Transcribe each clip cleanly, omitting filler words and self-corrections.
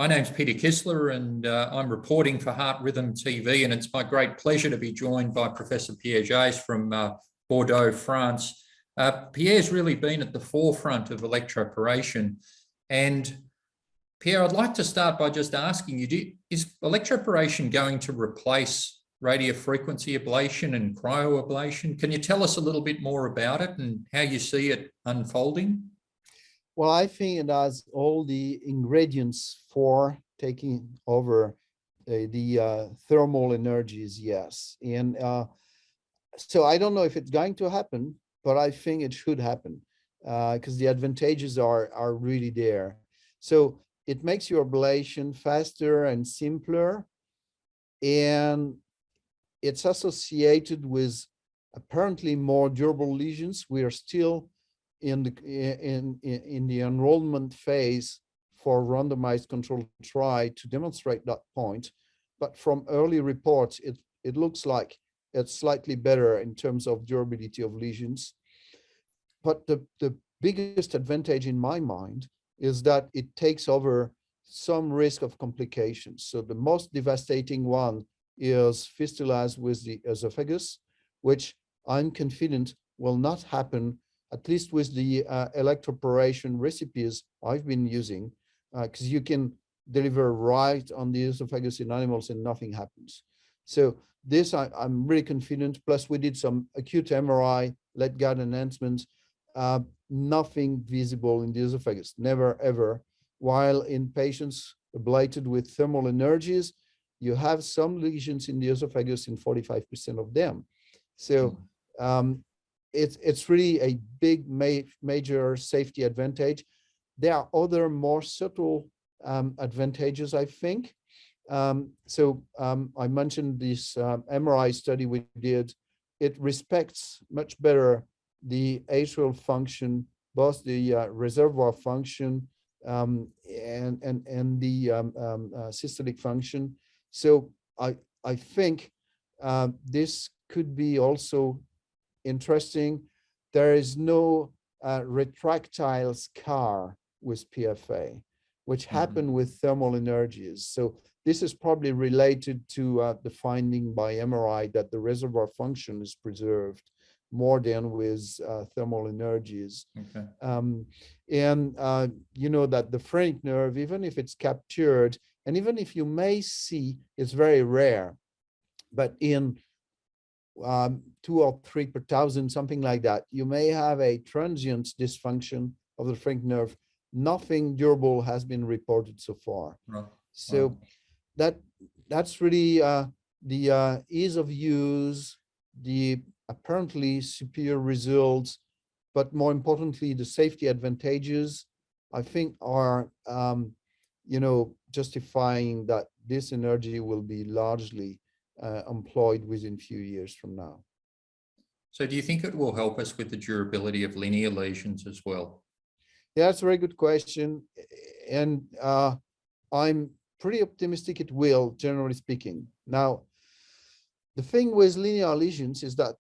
My name's Peter Kistler, and I'm reporting for Heart Rhythm TV, and it's my great pleasure to be joined by Professor Pierre Jaïs from Bordeaux, France. Pierre's really been at the forefront of electroporation. And Pierre, I'd like to start by just asking you, is electroporation going to replace radiofrequency ablation and cryoablation? Can you tell us a little bit more about it and how you see it unfolding? Well, I think it has all the ingredients for taking over the thermal energies, yes. And so I don't know if it's going to happen, but I think it should happen because the advantages are really there. So it makes your ablation faster and simpler, and it's associated with apparently more durable lesions. We are still in the enrollment phase for randomized controlled trial to demonstrate that point, but from early reports, it looks like it's slightly better in terms of durability of lesions. But the biggest advantage in my mind is that it takes over some risk of complications. So the most devastating one is fistulas with the esophagus, which I'm confident will not happen, at least with the electroporation recipes I've been using, because you can deliver right on the esophagus in animals and nothing happens. So this I'm really confident. Plus we did some acute MRI, lead guide enhancement, nothing visible in the esophagus, never ever. While in patients ablated with thermal energies, you have some lesions in the esophagus in 45% of them. So it's really a big major safety advantage. There are other more subtle advantages, I think. I mentioned this MRI study we did. It respects much better the atrial function, both the reservoir function and the systolic function. So I think this could be also interesting. There is no retractile scar with PFA, which happened with thermal energies. So this is probably related to the finding by MRI that the reservoir function is preserved more than with thermal energies. Okay. You know that the phrenic nerve, even if it's captured, and even if you may see, it's very rare, but in 2 or 3 per thousand, something like that, you may have a transient dysfunction of the phrenic nerve. Nothing durable has been reported so far. Right. So that's really the ease of use, the apparently superior results, but more importantly, the safety advantages, I think are, justifying that this energy will be largely employed within a few years from now. So do you think it will help us with the durability of linear lesions as well? Yeah, that's a very good question. And I'm pretty optimistic it will, generally speaking. Now, the thing with linear lesions is that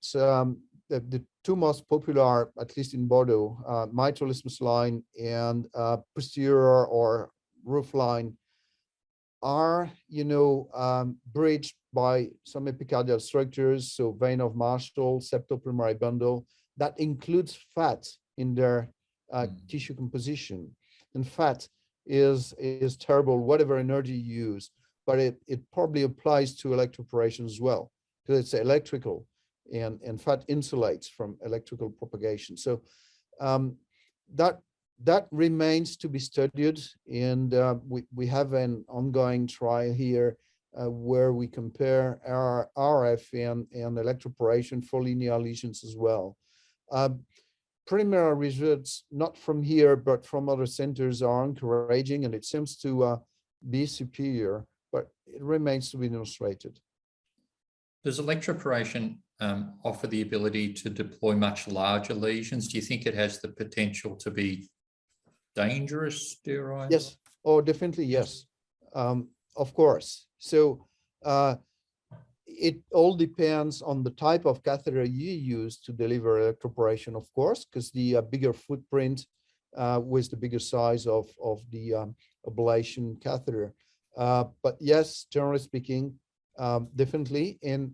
the two most popular, at least in Bordeaux, mitral isthmus line and posterior or roof line, are bridged by some epicardial structures, so vein of Marshall, septopulmonary bundle, that includes fat in their tissue composition. And fat is terrible, whatever energy you use, but it probably applies to electroporation as well, because it's electrical, and fat insulates from electrical propagation. So that remains to be studied, and we have an ongoing trial here where we compare our RF and electroporation for linear lesions as well. Preliminary results, not from here, but from other centers, are encouraging, and it seems to be superior, but it remains to be demonstrated. Does electroporation offer the ability to deploy much larger lesions? Do you think it has the potential to be dangerous, dare I? Yes. Oh, definitely, yes. Of course. So it all depends on the type of catheter you use to deliver electroporation, of course, because the bigger footprint with the bigger size of the ablation catheter. But yes, generally speaking, definitely. And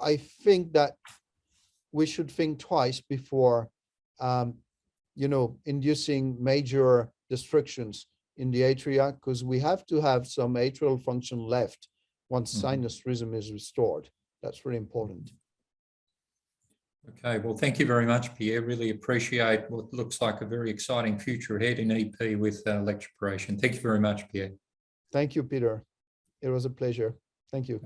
I think that we should think twice before, inducing major restrictions in the atria, because we have to have some atrial function left once sinus rhythm is restored. That's really important. Okay, well, thank you very much, Pierre. Really appreciate what looks like a very exciting future ahead in EP with electroporation. Thank you very much, Pierre. Thank you, Peter. It was a pleasure. Thank you.